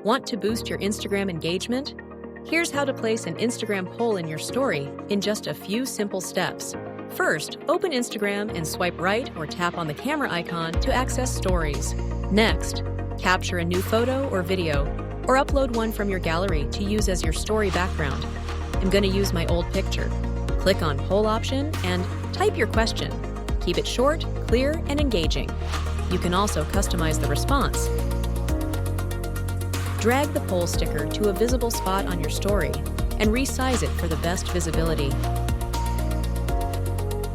Want to boost your Instagram engagement? Here's how to place an Instagram poll in your story in just a few simple steps. First, open Instagram and swipe right or tap on the camera icon to access stories. Next, capture a new photo or video, or upload one from your gallery to use as your story background. I'm going to use my old picture. Click on Poll option and type your question. Keep it short, clear, and engaging. You can also customize the response. Drag the poll sticker to a visible spot on your story and resize it for the best visibility.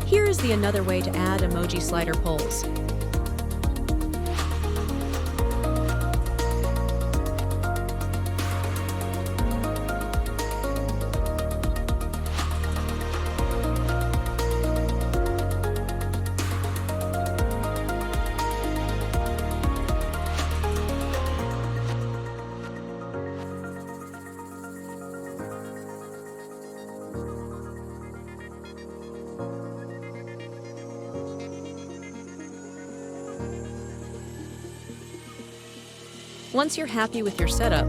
Here is another way to add emoji slider polls. Once you're happy with your setup,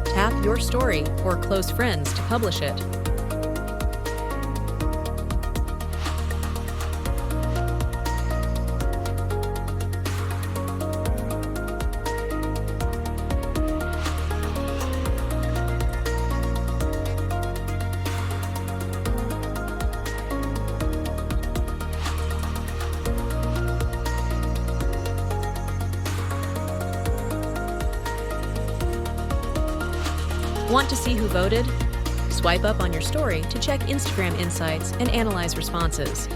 tap Your Story or Close Friends to publish it. Want to see who voted? Swipe up on your story to check Instagram insights and analyze responses.